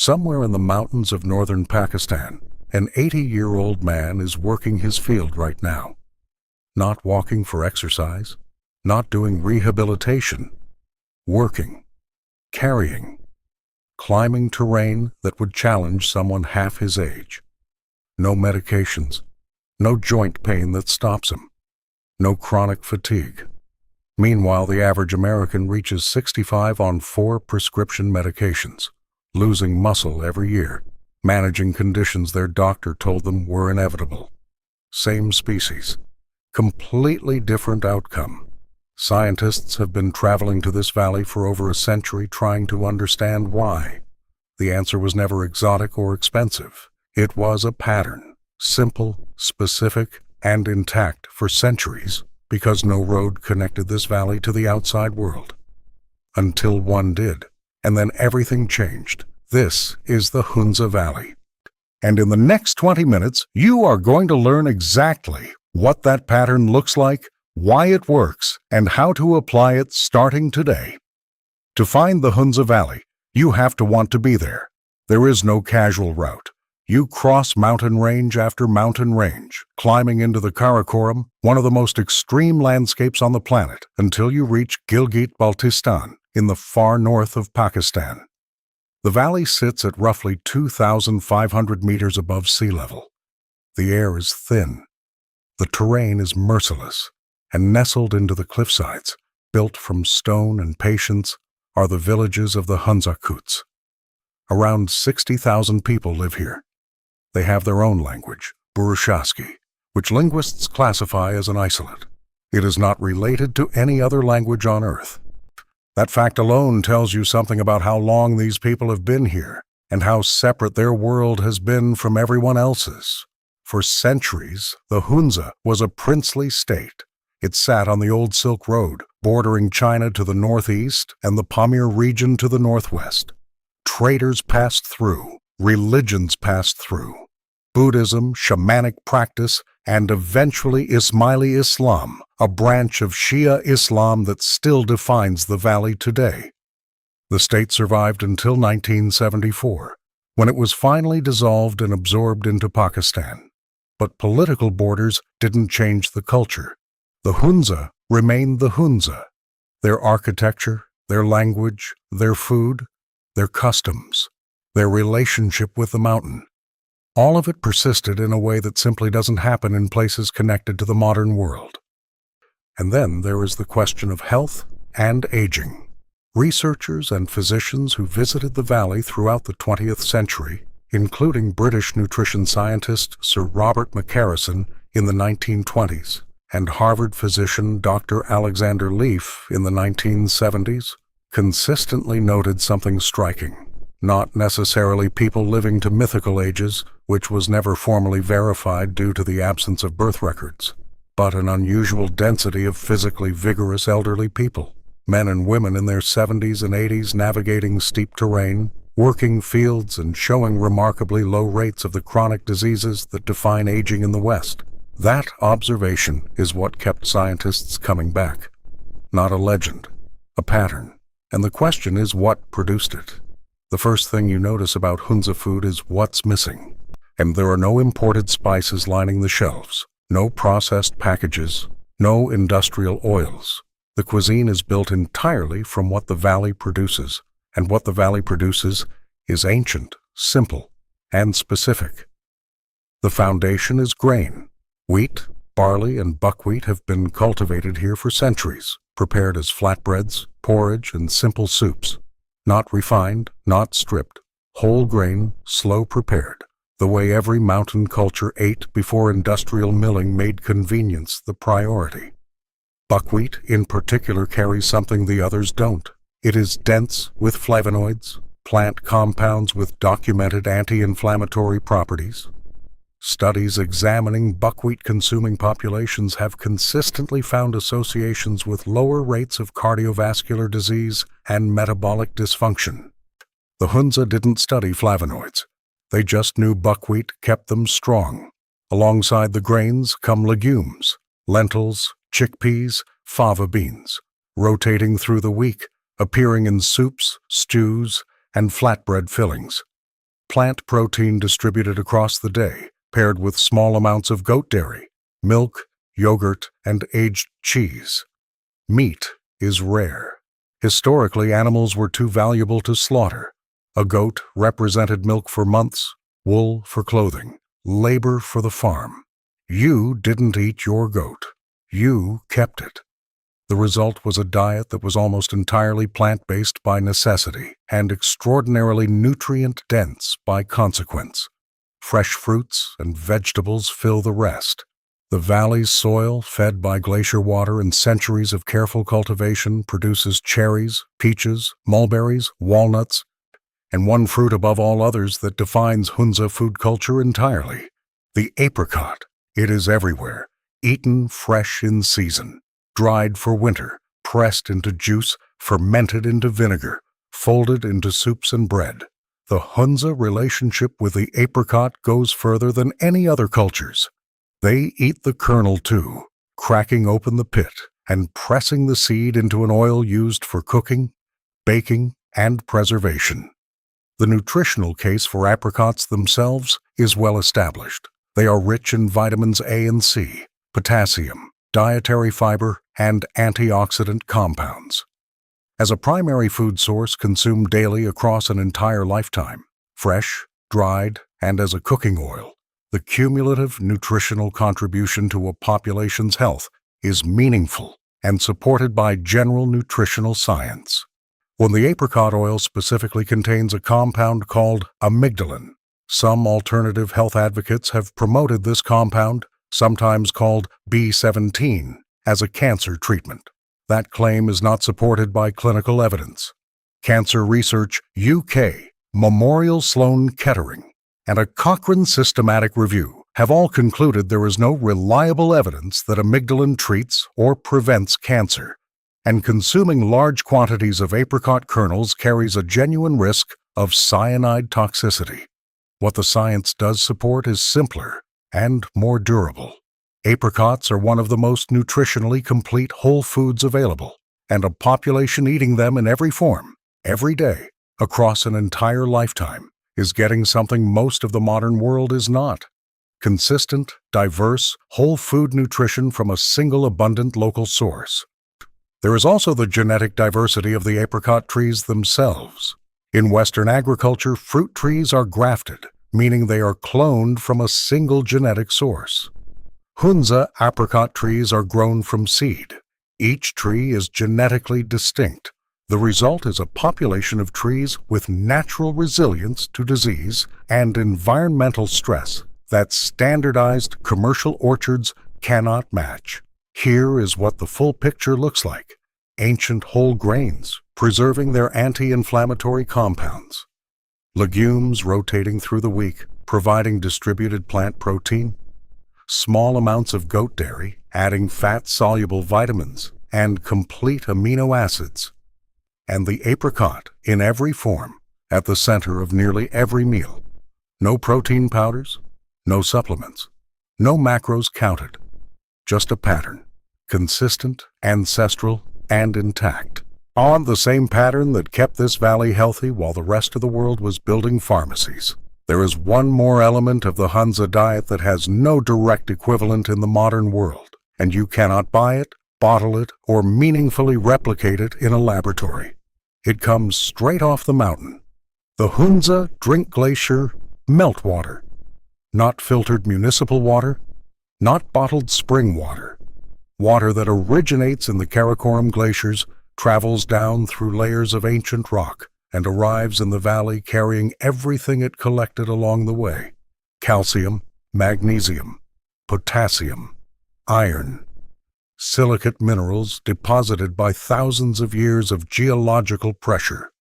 Somewhere in the mountains of northern Pakistan, an 80-year-old man is working his field right now. Not walking for exercise, not doing rehabilitation, working, carrying, climbing terrain that would challenge someone half his age. No medications, no joint pain that stops him, no chronic fatigue. Meanwhile, the average American reaches 65 on 4 prescription medications, losing muscle every year, managing conditions their doctor told them were inevitable. Same species, completely different outcome. Scientists have been traveling to this valley for over a century trying to understand why. The answer was never exotic or expensive. It was a pattern, simple, specific, and intact for centuries, because no road connected this valley to the outside world. Until one did, and then everything changed. This is the Hunza Valley. And in the next 20 minutes, you are going to learn exactly what that pattern looks like, why it works, and how to apply it starting today. To find the Hunza Valley, you have to want to be there. There is no casual route. You cross mountain range after mountain range, climbing into the Karakoram, one of the most extreme landscapes on the planet, until you reach Gilgit-Baltistan in the far north of Pakistan. The valley sits at roughly 2,500 meters above sea level. The air is thin. The terrain is merciless, and nestled into the cliffsides, built from stone and patience, are the villages of the Hunzakuts. Around 60,000 people live here. They have their own language, Burushaski, which linguists classify as an isolate. It is not related to any other language on Earth. That fact alone tells you something about how long these people have been here, and how separate their world has been from everyone else's. For centuries, the Hunza was a princely state. It sat on the old Silk Road, bordering China to the northeast and the Pamir region to the northwest. Traders passed through, religions passed through. Buddhism, shamanic practice, and eventually Ismaili Islam, a branch of Shia Islam that still defines the valley today. The state survived until 1974, when it was finally dissolved and absorbed into Pakistan. But political borders didn't change the culture. The Hunza remained the Hunza. Their architecture, their language, their food, their customs, their relationship with the mountain. All of it persisted in a way that simply doesn't happen in places connected to the modern world. And then there is the question of health and aging. Researchers and physicians who visited the valley throughout the 20th century, including British nutrition scientist Sir Robert McCarrison in the 1920s, and Harvard physician Dr. Alexander Leaf in the 1970s, consistently noted something striking. Not necessarily people living to mythical ages, which was never formally verified due to the absence of birth records, but an unusual density of physically vigorous elderly people, men and women in their 70s and 80s navigating steep terrain, working fields, and showing remarkably low rates of the chronic diseases that define aging in the West. That observation is what kept scientists coming back. Not a legend, a pattern. And the question is what produced it. The first thing you notice about Hunza food is what's missing. And there are no imported spices lining the shelves, no processed packages, no industrial oils. The cuisine is built entirely from what the valley produces, and what the valley produces is ancient, simple, and specific. The foundation is grain. Wheat, barley, and buckwheat have been cultivated here for centuries, prepared as flatbreads, porridge, and simple soups. Not refined, not stripped, whole grain, slow prepared, the way every mountain culture ate before industrial milling made convenience the priority. Buckwheat, in particular, carries something the others don't. It is dense with flavonoids, plant compounds with documented anti-inflammatory properties. Studies examining buckwheat-consuming populations have consistently found associations with lower rates of cardiovascular disease and metabolic dysfunction. The Hunza didn't study flavonoids. They just knew buckwheat kept them strong. Alongside the grains come legumes, lentils, chickpeas, fava beans, rotating through the week, appearing in soups, stews, and flatbread fillings. plant protein distributed across the day, paired with small amounts of goat dairy, milk, yogurt, and aged cheese. Meat is rare. Historically, animals were too valuable to slaughter. A goat represented milk for months, wool for clothing, labor for the farm. You didn't eat your goat. You kept it. The result was a diet that was almost entirely plant-based by necessity and extraordinarily nutrient-dense by consequence. Fresh fruits and vegetables fill the rest. The valley's soil, fed by glacier water and centuries of careful cultivation, produces cherries, peaches, mulberries, walnuts, and one fruit above all others that defines Hunza food culture entirely: the apricot. It is everywhere, eaten fresh in season, dried for winter, pressed into juice, fermented into vinegar, folded into soups and bread. The Hunza relationship with the apricot goes further than any other culture's. They eat the kernel too, cracking open the pit and pressing the seed into an oil used for cooking, baking, and preservation. The nutritional case for apricots themselves is well established. They are rich in vitamins A and C, potassium, dietary fiber, and antioxidant compounds. As a primary food source consumed daily across an entire lifetime, fresh, dried, and as a cooking oil, the cumulative nutritional contribution to a population's health is meaningful and supported by general nutritional science. When the apricot oil specifically contains a compound called amygdalin, some alternative health advocates have promoted this compound, sometimes called B17, as a cancer treatment. That claim is not supported by clinical evidence. Cancer Research UK, Memorial Sloan Kettering, and a Cochrane systematic review have all concluded there is no reliable evidence that amygdalin treats or prevents cancer, and consuming large quantities of apricot kernels carries a genuine risk of cyanide toxicity. What the science does support is simpler and more durable. Apricots are one of the most nutritionally complete whole foods available, and a population eating them in every form, every day, across an entire lifetime, is getting something most of the modern world is not: consistent, diverse, whole food nutrition from a single abundant local source. There is also the genetic diversity of the apricot trees themselves. In Western agriculture, fruit trees are grafted, meaning they are cloned from a single genetic source. Hunza apricot trees are grown from seed. Each tree is genetically distinct. The result is a population of trees with natural resilience to disease and environmental stress that standardized commercial orchards cannot match. Here is what the full picture looks like: ancient whole grains, preserving their anti-inflammatory compounds; legumes rotating through the week, providing distributed plant protein; small amounts of goat dairy, adding fat-soluble vitamins and complete amino acids; and the apricot in every form, at the center of nearly every meal. No protein powders, no supplements, no macros counted. Just a pattern, consistent, ancestral, and intact. On the same pattern that kept this valley healthy while the rest of the world was building pharmacies. There is one more element of the Hunza diet that has no direct equivalent in the modern world, and you cannot buy it, bottle it, or meaningfully replicate it in a laboratory. It comes straight off the mountain. The Hunza Drink Glacier meltwater. Not filtered municipal water, not bottled spring water. Water that originates in the Karakoram glaciers, travels down through layers of ancient rock, and arrives in the valley carrying everything it collected along the way: calcium, magnesium, potassium, iron, silicate minerals deposited by thousands of years of geological pressure.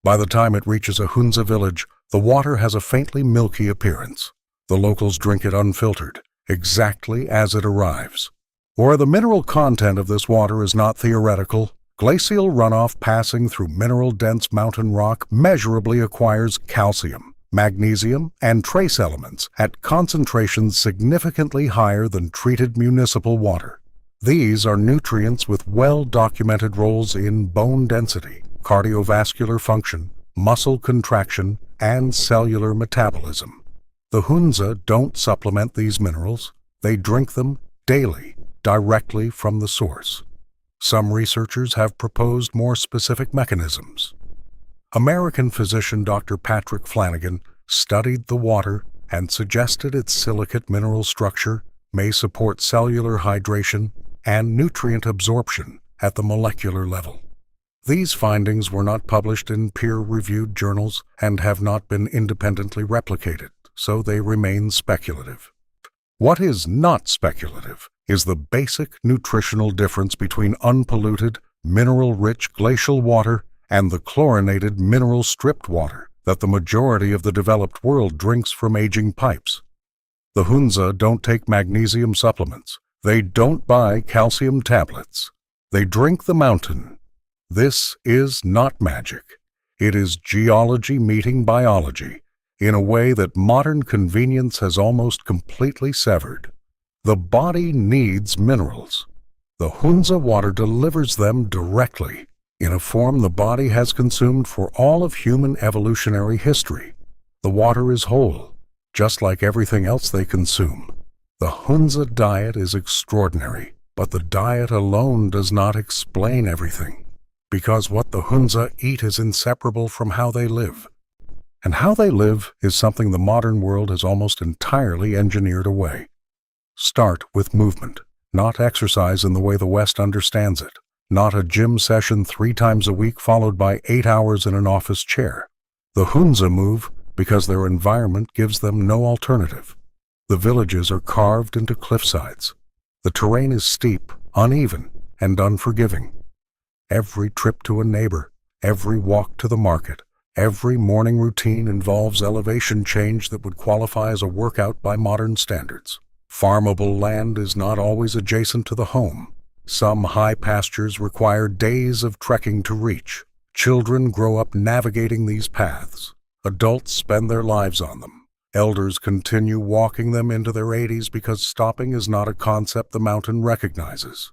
By the time it reaches a Hunza village, the water has a faintly milky appearance. The locals drink it unfiltered, exactly as it arrives. Or the mineral content of this water is not theoretical. Glacial runoff passing through mineral-dense mountain rock measurably acquires calcium, magnesium, and trace elements at concentrations significantly higher than treated municipal water. These are nutrients with well-documented roles in bone density, cardiovascular function, muscle contraction, and cellular metabolism. The Hunza don't supplement these minerals. They drink them daily, directly from the source. Some researchers have proposed more specific mechanisms. American physician Dr. Patrick Flanagan studied the water and suggested its silicate mineral structure may support cellular hydration and nutrient absorption at the molecular level. These findings were not published in peer-reviewed journals and have not been independently replicated, so they remain speculative. What is not speculative is the basic nutritional difference between unpolluted, mineral-rich glacial water and the chlorinated, mineral-stripped water that the majority of the developed world drinks from aging pipes. The Hunza don't take magnesium supplements. They don't buy calcium tablets. They drink the mountain. This is not magic. It is geology meeting biology in a way that modern convenience has almost completely severed. The body needs minerals. The Hunza water delivers them directly in a form the body has consumed for all of human evolutionary history. The water is whole, just like everything else they consume. The Hunza diet is extraordinary, but the diet alone does not explain everything, because what the Hunza eat is inseparable from how they live. And how they live is something the modern world has almost entirely engineered away. Start with movement, not exercise in the way the West understands it, not a gym session 3 times a week followed by 8 hours in an office chair. The Hunza move because their environment gives them no alternative. The villages are carved into cliffsides. The terrain is steep, uneven, and unforgiving. Every trip to a neighbor, every walk to the market, every morning routine involves elevation change that would qualify as a workout by modern standards. Farmable land is not always adjacent to the home. Some high pastures require days of trekking to reach. Children grow up navigating these paths. Adults spend their lives on them. Elders continue walking them into their 80s because stopping is not a concept the mountain recognizes.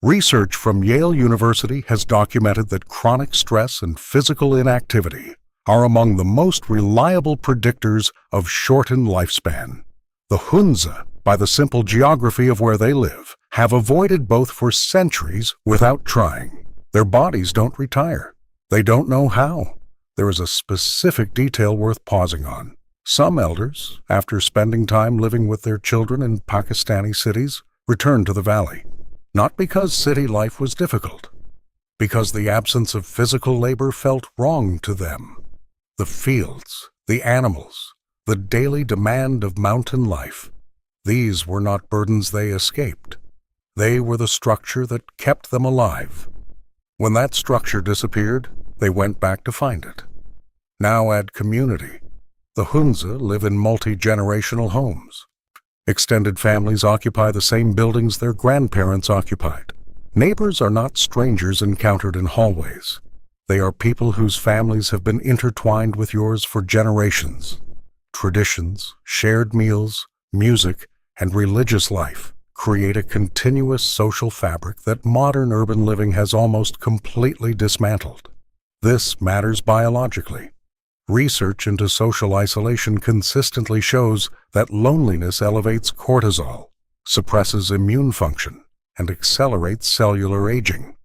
Research from Yale University has documented that chronic stress and physical inactivity are among the most reliable predictors of shortened lifespan. The Hunza, by the simple geography of where they live, have avoided both for centuries without trying. Their bodies don't retire. They don't know how. There is a specific detail worth pausing on. Some elders, after spending time living with their children in Pakistani cities, return to the valley. Not because city life was difficult, because the absence of physical labor felt wrong to them. The fields, the animals, the daily demand of mountain life, these were not burdens they escaped. They were the structure that kept them alive. When that structure disappeared, they went back to find it. Now add community. The Hunza live in multi-generational homes. Extended families occupy the same buildings their grandparents occupied. Neighbors are not strangers encountered in hallways. They are people whose families have been intertwined with yours for generations. Traditions, shared meals, music, and religious life create a continuous social fabric that modern urban living has almost completely dismantled. This matters biologically. Research into social isolation consistently shows that loneliness elevates cortisol, suppresses immune function, and accelerates cellular aging.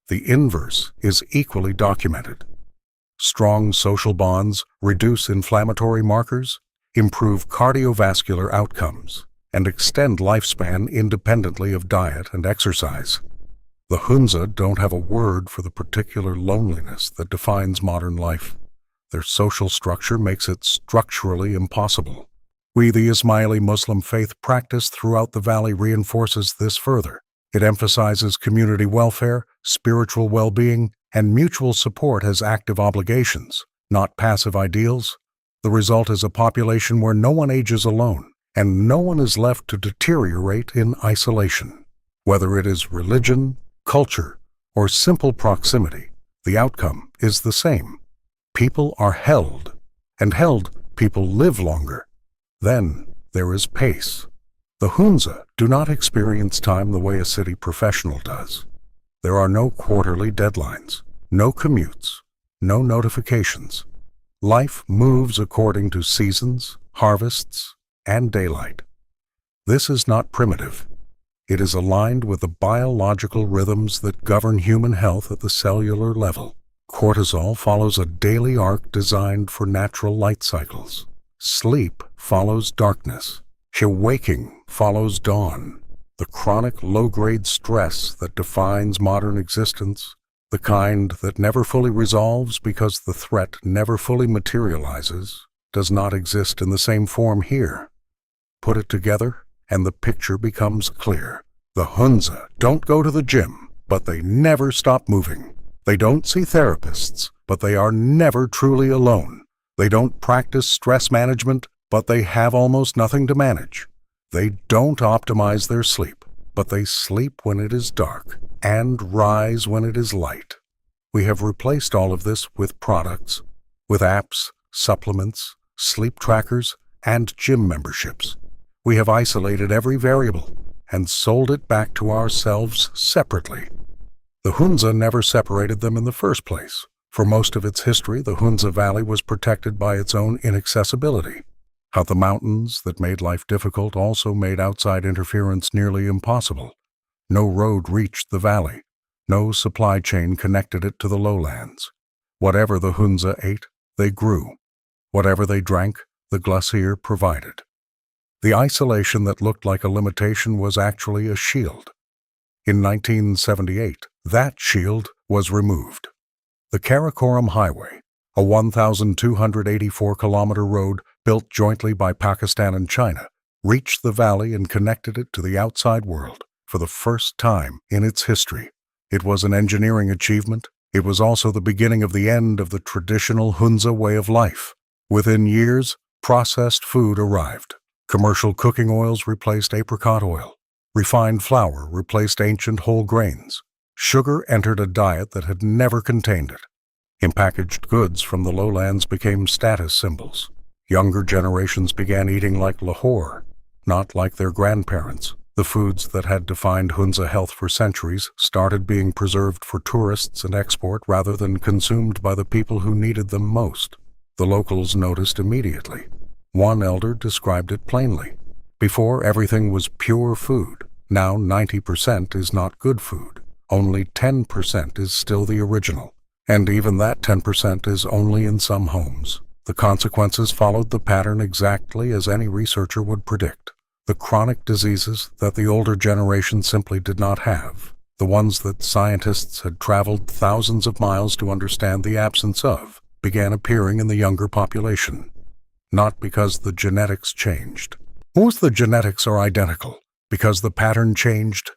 The inverse is equally documented. Strong social bonds reduce inflammatory markers, improve cardiovascular outcomes, and extend lifespan independently of diet and exercise. The Hunza don't have a word for the particular loneliness that defines modern life. Their social structure makes it structurally impossible. We, the Ismaili Muslim faith practiced throughout the valley, reinforces this further. It emphasizes community welfare, spiritual well-being, and mutual support as active obligations, not passive ideals. The result is a population where no one ages alone, and no one is left to deteriorate in isolation. Whether it is religion, culture, or simple proximity, the outcome is the same. People are held, and held people live longer. Then there is pace. The Hunza do not experience time the way a city professional does. There are no quarterly deadlines, no commutes, no notifications. Life moves according to seasons, harvests, and daylight. This is not primitive. It is aligned with the biological rhythms that govern human health at the cellular level. Cortisol follows a daily arc designed for natural light cycles. Sleep follows darkness. Waking follows dawn. The chronic low-grade stress that defines modern existence, the kind that never fully resolves because the threat never fully materializes, does not exist in the same form here. Put it together, and the picture becomes clear. The Hunza don't go to the gym, but they never stop moving. They don't see therapists, but they are never truly alone. They don't practice stress management, but they have almost nothing to manage. They don't optimize their sleep, but they sleep when it is dark and rise when it is light. We have replaced all of this with products, with apps, supplements, sleep trackers, and gym memberships. We have isolated every variable and sold it back to ourselves separately. The Hunza never separated them in the first place. For most of its history, the Hunza Valley was protected by its own inaccessibility. How the mountains that made life difficult also made outside interference nearly impossible. No road reached the valley. No supply chain connected it to the lowlands. Whatever the Hunza ate, they grew. Whatever they drank, the glacier provided. The isolation that looked like a limitation was actually a shield. In 1978, that shield was removed. The Karakoram Highway, a 1,284-kilometer road built jointly by Pakistan and China, reached the valley and connected it to the outside world for the first time in its history. It was an engineering achievement. It was also the beginning of the end of the traditional Hunza way of life. Within years, processed food arrived. Commercial cooking oils replaced apricot oil. Refined flour replaced ancient whole grains. Sugar entered a diet that had never contained it. Packaged goods from the lowlands became status symbols. Younger generations began eating like Lahore, not like their grandparents. The foods that had defined Hunza health for centuries started being preserved for tourists and export rather than consumed by the people who needed them most. The locals noticed immediately. One elder described it plainly. Before, everything was pure food. Now 90% is not good food. Only 10% is still the original. And even that 10% is only in some homes. The consequences followed the pattern exactly as any researcher would predict. The chronic diseases that the older generation simply did not have. The ones that scientists had traveled thousands of miles to understand the absence of, began appearing in the younger population. Not because the genetics changed. Most the genetics are identical. Because the pattern changed.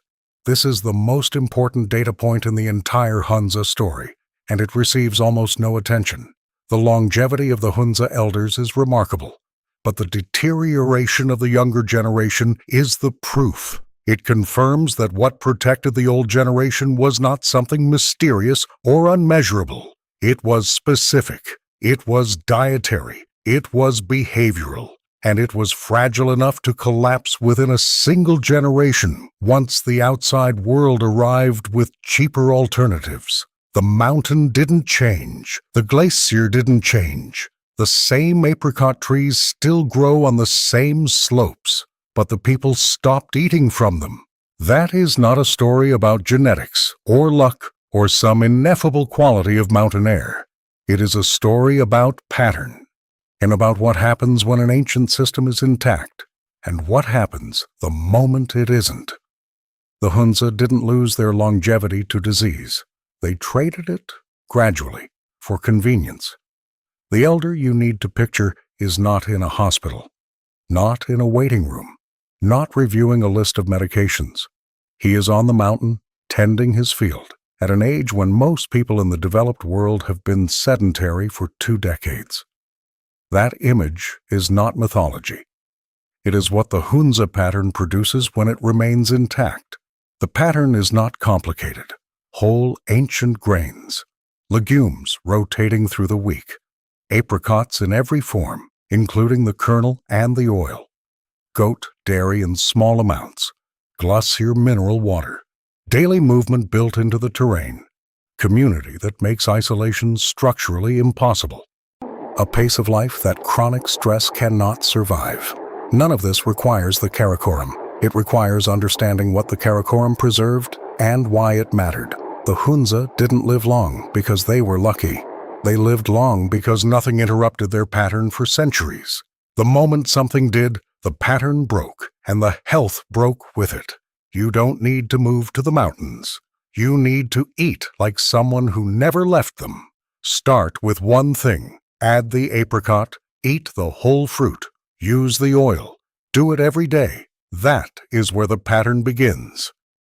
This is the most important data point in the entire Hunza story, and it receives almost no attention. The longevity of the Hunza elders is remarkable, but the deterioration of the younger generation is the proof. It confirms that what protected the old generation was not something mysterious or unmeasurable. It was specific. It was dietary. It was behavioral. And it was fragile enough to collapse within a single generation once the outside world arrived with cheaper alternatives. The mountain didn't change. The glacier didn't change. The same apricot trees still grow on the same slopes, but the people stopped eating from them. That is not a story about genetics or luck or some ineffable quality of mountain air. It is a story about pattern. And about what happens when an ancient system is intact, and what happens the moment it isn't. The Hunza didn't lose their longevity to disease. They traded it, gradually, for convenience. The elder you need to picture is not in a hospital, not in a waiting room, not reviewing a list of medications. He is on the mountain, tending his field, at an age when most people in the developed world have been sedentary for 2 decades. That image is not mythology. It is what the Hunza pattern produces when it remains intact. The pattern is not complicated. Whole ancient grains, legumes rotating through the week, apricots in every form, including the kernel and the oil, goat, dairy in small amounts, glacier mineral water, daily movement built into the terrain, community that makes isolation structurally impossible, a pace of life that chronic stress cannot survive. None of this requires the Karakoram. It requires understanding what the Karakoram preserved and why it mattered. The Hunza didn't live long because they were lucky. They lived long because nothing interrupted their pattern for centuries. The moment something did, the pattern broke, and the health broke with it. You don't need to move to the mountains. You need to eat like someone who never left them. Start with one thing. Add the apricot. Eat the whole fruit. Use the oil. Do it every day. That is where the pattern begins.